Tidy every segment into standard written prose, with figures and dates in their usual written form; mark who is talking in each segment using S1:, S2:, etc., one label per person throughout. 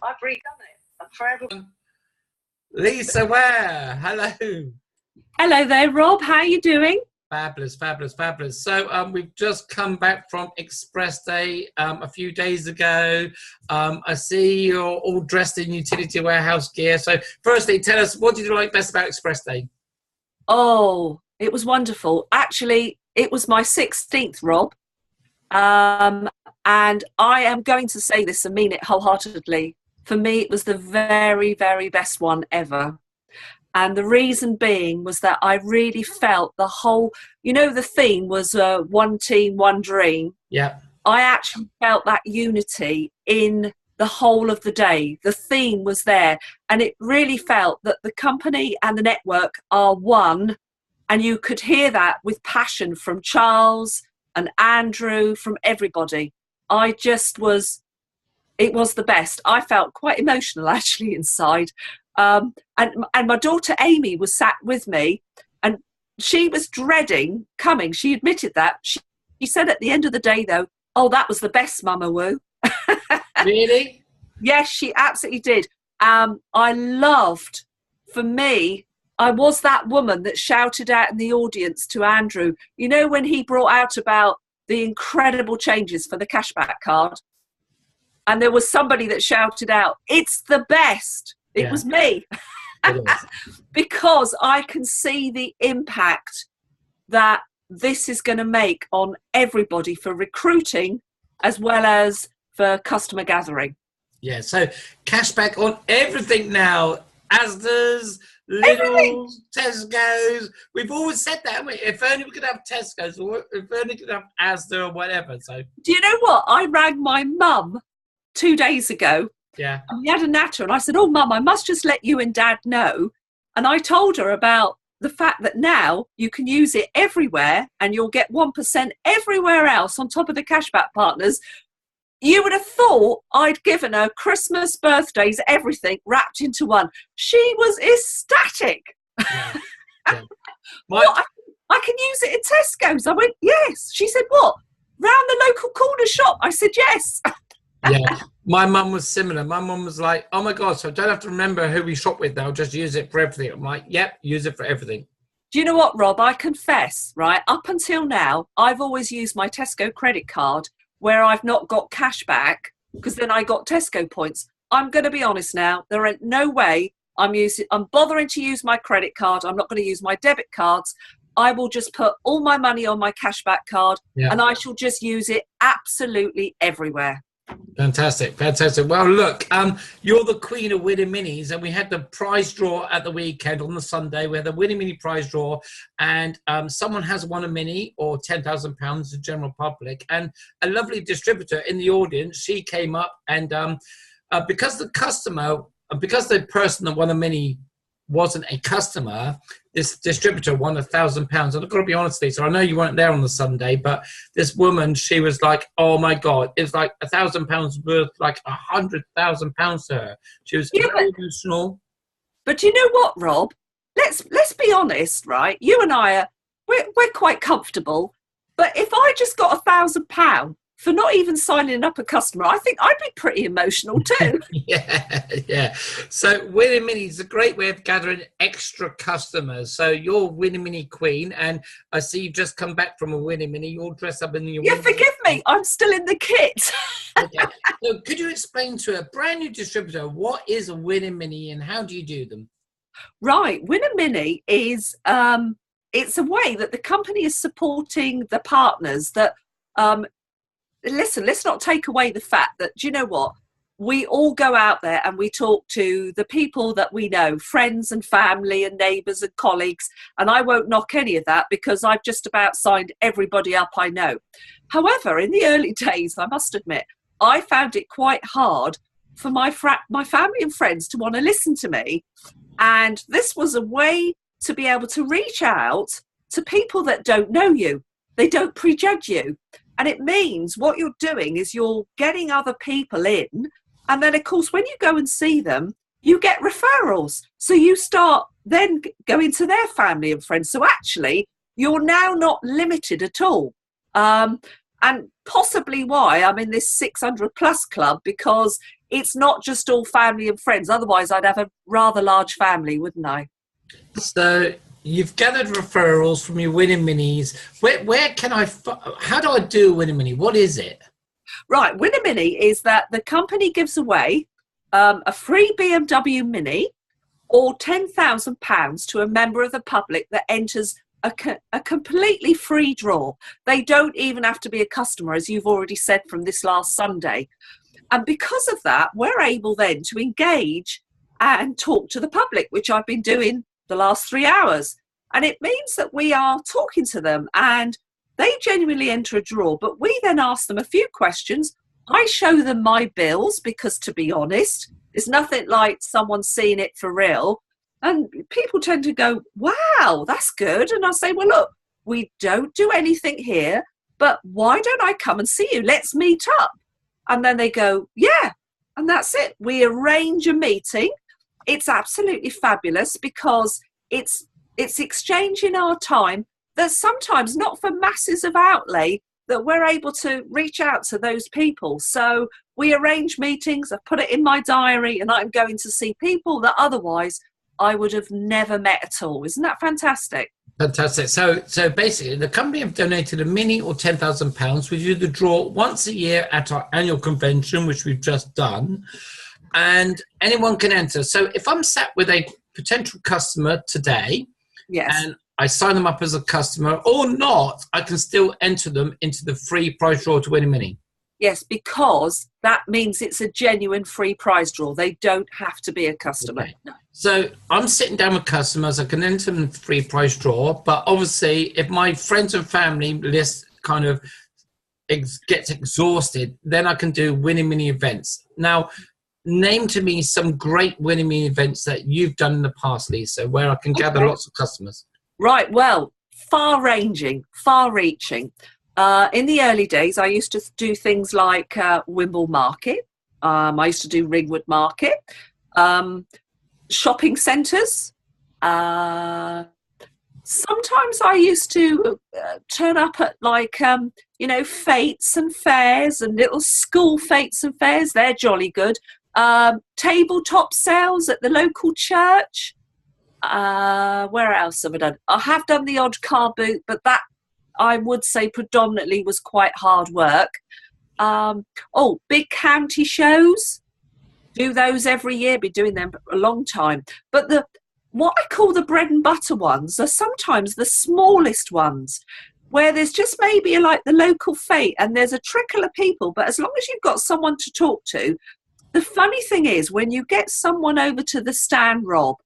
S1: I've redone it for everyone.
S2: Lisa Ware, hello.
S1: Hello there, Rob. How are you doing?
S2: Fabulous, fabulous, fabulous. So we've just come back from Express Day a few days ago. I see you're all dressed in utility warehouse gear. So firstly, tell us, what did you like best about Express Day?
S1: Oh, it was wonderful. Actually, it was my 16th, Rob. And I am going to say this and mean it wholeheartedly. For me, it was the very, very best one ever. And the reason being was that I really felt the whole, the theme was one team, one dream.
S2: Yeah.
S1: I actually felt that unity in the whole of the day. The theme was there. And it really felt that the company and the network are one. And you could hear that with passion from Charles and Andrew, from everybody. It was the best. I felt quite emotional actually inside. And my daughter Amy was sat with me, and she was dreading coming. She admitted that. She said at the end of the day, though, "Oh, that was the best, Mama Woo."
S2: Really?
S1: Yes, she absolutely did. I loved, for me, I was that woman that shouted out in the audience to Andrew, when he brought out about the incredible changes for the cashback card. And there was somebody that shouted out, "It's the best." It was me. Because I can see the impact that this is going to make on everybody for recruiting as well as for customer gathering.
S2: Yeah, so cashback on everything now. Asda's, Lidl, Tesco's. We've always said that, haven't we? If only we could have Tesco's, or if only we could have Asda or whatever. So,
S1: do you know what? I rang my mum 2 days ago.
S2: Yeah.
S1: And we had a natter, and I said, "Oh, Mum, I must just let you and Dad know." And I told her about the fact that now you can use it everywhere, and you'll get 1% everywhere else on top of the cashback partners. You would have thought I'd given her Christmas, birthdays, everything wrapped into one. She was ecstatic.
S2: Yeah. Yeah.
S1: What, I can use it at Tesco's. I went, yes. She said, what? Round the local corner shop? I said, yes.
S2: Yeah, my mum was similar. My mum was like, "Oh my God, so I don't have to remember who we shop with now, just use it for everything." I'm like, "Yep, use it for everything."
S1: Do you know what, Rob? I confess, right, up until now, I've always used my Tesco credit card where I've not got cash back, because then I got Tesco points. I'm going to be honest now, there ain't no way I'm bothering to use my credit card. I'm not going to use my debit cards. I will just put all my money on my cashback card, and I shall just use it absolutely everywhere.
S2: Fantastic, fantastic. Well, look, you're the queen of winning minis, and we had the prize draw at the weekend on the Sunday. We had the winning mini prize draw, and someone has won a mini or £10,000, the general public, and a lovely distributor in the audience. She came up, and because the person that won a mini wasn't a customer, this distributor won £1,000. And I've got to be honest, Lisa, I know you weren't there on the Sunday, but this woman, she was like, "Oh my God, it's like £1,000 worth like £100,000 to her." She was very emotional.
S1: But you know what, Rob? Let's be honest, right? You and I we're quite comfortable. But if I just got £1,000 for not even signing up a customer, I think I'd be pretty emotional too.
S2: Yeah. So winning mini is a great way of gathering extra customers. So you're winning mini queen, and I see you've just come back from a winning mini. You're dressed up in your
S1: forgive me, I'm still in the kit.
S2: Okay. So could you explain to a brand new distributor what is a winning mini and how do you do them?
S1: Right, winning mini is it's a way that the company is supporting the partners that listen, let's not take away the fact that, do you know what? We all go out there and we talk to the people that we know, friends and family and neighbours and colleagues. And I won't knock any of that because I've just about signed everybody up I know. However, in the early days, I must admit, I found it quite hard for my family and friends to want to listen to me. And this was a way to be able to reach out to people that don't know you. They don't prejudge you. And it means what you're doing is you're getting other people in. And then, of course, when you go and see them, you get referrals. So you start then going to their family and friends. So actually, you're now not limited at all. And possibly why I'm in this 600 plus club, because it's not just all family and friends. Otherwise, I'd have a rather large family, wouldn't I?
S2: So you've gathered referrals from your winning minis. Where can how do I do a winning mini? What is it?
S1: Right, Win a Mini is that the company gives away a free BMW Mini or £10,000 to a member of the public that enters a completely free draw. They don't even have to be a customer, as you've already said from this last Sunday. And because of that, we're able then to engage and talk to the public, which I've been doing the last 3 hours. And it means that we are talking to them and they genuinely enter a draw, but we then ask them a few questions. I show them my bills because, to be honest, it's nothing like someone seeing it for real. And people tend to go, wow, that's good. And I say, well, look, we don't do anything here, but why don't I come and see you? Let's meet up. And then they go, yeah. And that's it. We arrange a meeting. It's absolutely fabulous because it's exchanging our time that's sometimes not for masses of outlay, that we're able to reach out to those people. So we arrange meetings, I put it in my diary, and I'm going to see people that otherwise I would have never met at all. Isn't that fantastic?
S2: Fantastic. So basically, the company have donated a mini or £10,000. We do the draw once a year at our annual convention, which we've just done, and anyone can enter. So if I'm sat with a potential customer today,
S1: yes,
S2: and I sign them up as a customer or not, I can still enter them into the free prize draw to win a mini.
S1: Yes, because that means it's a genuine free prize draw. They don't have to be a customer.
S2: Okay. So I'm sitting down with customers. I can enter them in the free prize draw. But obviously, if my friends and family list kind of gets exhausted, then I can do winning mini events. Now, name to me some great winning mini events that you've done in the past, Lisa, where I can gather lots of customers.
S1: Right, well, far-ranging, far-reaching. In the early days, I used to do things like Wimble Market. I used to do Ringwood Market, shopping centres. Sometimes I used to turn up at fetes and fairs and little school fetes and fairs. They're jolly good. Tabletop sales at the local church. Where else have I done? I have done the odd car boot, but that I would say predominantly was quite hard work. Big county shows. Do those every year, be doing them for a long time. But what I call the bread and butter ones are sometimes the smallest ones, where there's just maybe like the local fete and there's a trickle of people, but as long as you've got someone to talk to. The funny thing is, when you get someone over to the stand, Rob,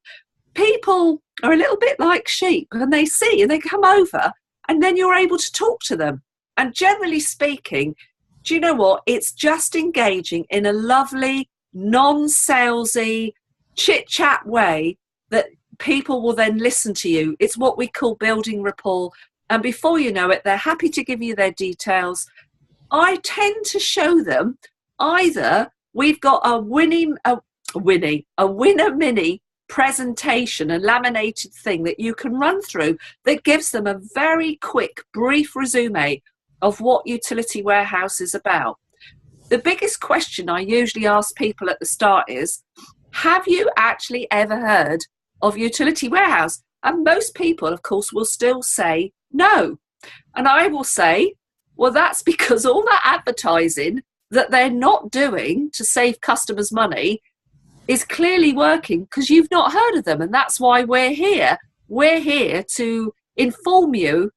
S1: people are a little bit like sheep, and they see and they come over and then you're able to talk to them. And generally speaking, do you know what? It's just engaging in a lovely, non-salesy, chit-chat way that people will then listen to you. It's what we call building rapport. And before you know it, they're happy to give you their details. I tend to show them either we've got a winner mini presentation, a laminated thing that you can run through that gives them a very quick, brief resume of what Utility Warehouse is about. The biggest question I usually ask people at the start is, have you actually ever heard of Utility Warehouse? And most people, of course, will still say no. And I will say, well, that's because all that advertising that they're not doing to save customers money is clearly working because you've not heard of them. And that's why we're here. We're here to inform you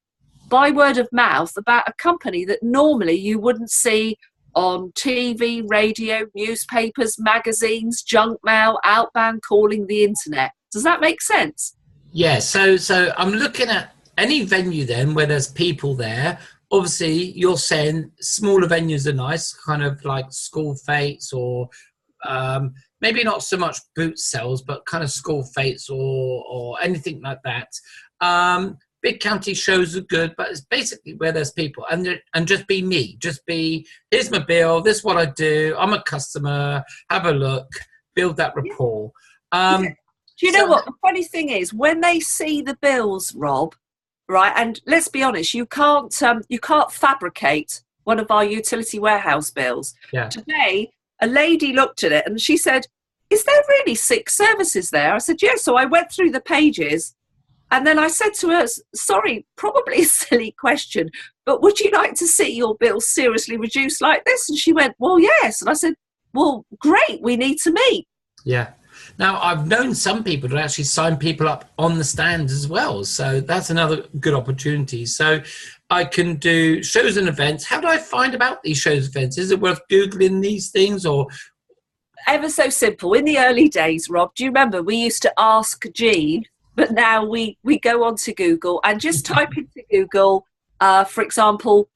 S1: by word of mouth about a company that normally you wouldn't see on TV, radio, newspapers, magazines, junk mail, outbound calling, the internet. Does that make sense?
S2: Yeah, so I'm looking at any venue then where there's people there. Obviously, you're saying smaller venues are nice, kind of like school fetes or maybe not so much boot sales, but kind of school fetes or anything like that. Big county shows are good, but it's basically where there's people and just be me. Just be, here's my bill, this is what I do, I'm a customer, have a look, build that rapport.
S1: Do you know what? The funny thing is, when they see the bills, Rob, right, and let's be honest, you can't fabricate one of our Utility Warehouse bills.
S2: Yeah.
S1: Today, a lady looked at it and she said, "Is there really 6 services there?" I said, "Yes." So I went through the pages and then I said to her, "Sorry, probably a silly question, but would you like to see your bill seriously reduced like this?" And she went, "Well, yes." And I said, "Well, great, we need to meet."
S2: Yeah. Now, I've known some people to actually sign people up on the stand as well. So that's another good opportunity. So I can do shows and events. How do I find about these shows and events? Is it worth Googling these things or?
S1: Ever so simple. In the early days, Rob, do you remember we used to ask Jean, but now we go onto Google and just type into Google, for example,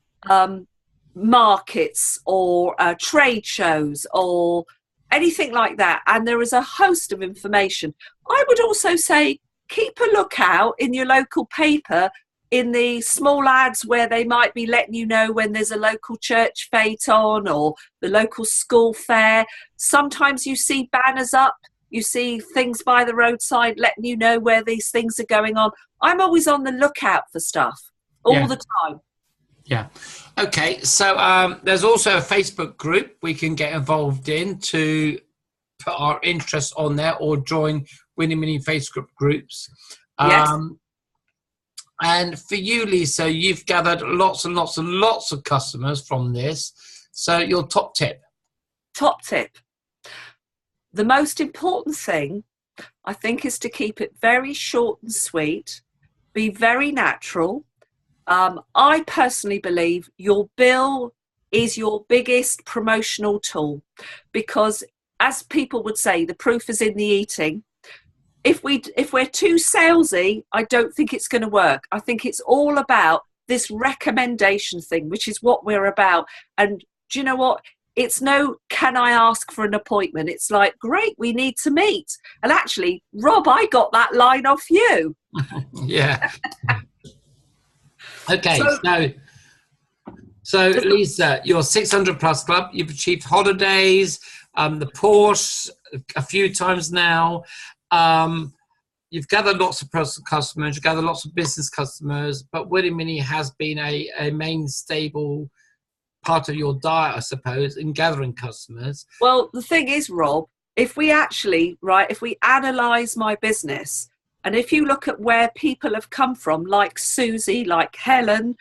S1: markets or trade shows or anything like that. And there is a host of information. I would also say keep a lookout in your local paper in the small ads where they might be letting you know when there's a local church fete on or the local school fair. Sometimes you see banners up, you see things by the roadside letting you know where these things are going on. I'm always on the lookout for stuff all the time.
S2: Yeah. Okay. So there's also a Facebook group we can get involved in to put our interests on there or join Winning Mini Facebook groups.
S1: Yes.
S2: And for you, Lisa, you've gathered lots and lots and lots of customers from this. So your top tip?
S1: Top tip. The most important thing, I think, is to keep it very short and sweet, be very natural. I personally believe your bill is your biggest promotional tool because, as people would say, the proof is in the eating. If we're too salesy, I don't think it's going to work. I think it's all about this recommendation thing, which is what we're about. And do you know what? It's no, can I ask for an appointment? It's like, great, we need to meet. And actually, Rob, I got that line off you.
S2: Yeah. Okay, so Lisa, your 600 plus club, you've achieved holidays, the Porsche a few times now. You've gathered lots of personal customers, you've gathered lots of business customers, but Winning Mini has been a main stable part of your diet, I suppose, in gathering customers.
S1: Well, the thing is, Rob, if we analyse my business, and if you look at where people have come from, like Susie, like Helen,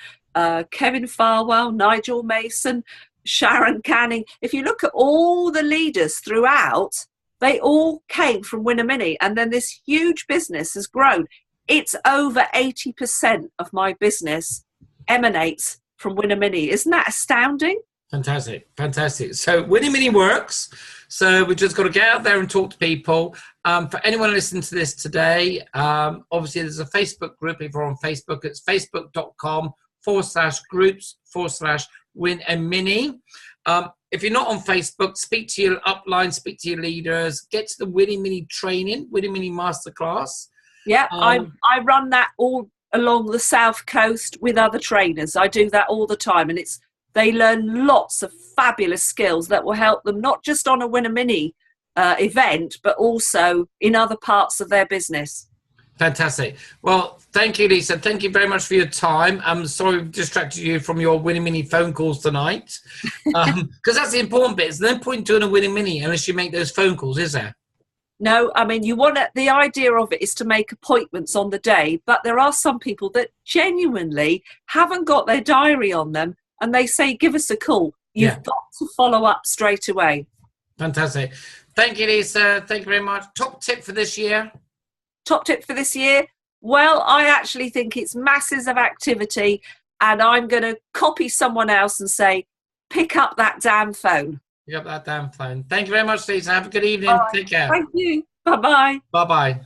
S1: Kevin Farwell, Nigel Mason, Sharon Canning, if you look at all the leaders throughout, they all came from Winner Mini, and then this huge business has grown. It's over 80% of my business emanates from Winner Mini. Isn't that astounding?
S2: Fantastic, fantastic. So Winning Mini works. So we just got to get out there and talk to people. For anyone listening to this today, obviously there's a Facebook group. If you're on Facebook, it's facebook.com/groups/Win&Mini. If you're not on Facebook, speak to your upline, speak to your leaders, get to the Winning Mini training, Winning Mini Masterclass.
S1: Yeah, I run that all along the South Coast with other trainers. I do that all the time, and they learn lots of fabulous skills that will help them not just on a Winner Mini event, but also in other parts of their business.
S2: Fantastic. Well, thank you, Lisa. Thank you very much for your time. I'm sorry we've distracted you from your Winning Mini phone calls tonight. Because that's the important bit. There's no point doing a Winning Mini unless you make those phone calls, is there?
S1: No, I mean, the idea of it is to make appointments on the day, but there are some people that genuinely haven't got their diary on them and they say, give us a call. You've got to follow up straight away.
S2: Fantastic. Thank you, Lisa. Thank you very much. Top tip for this year?
S1: Top tip for this year? Well, I actually think it's masses of activity, and I'm going to copy someone else and say, pick up that damn phone.
S2: Pick up that damn phone. Thank you very much, Lisa. Have a good evening.
S1: Right.
S2: Take care.
S1: Thank you. Bye-bye.
S2: Bye-bye.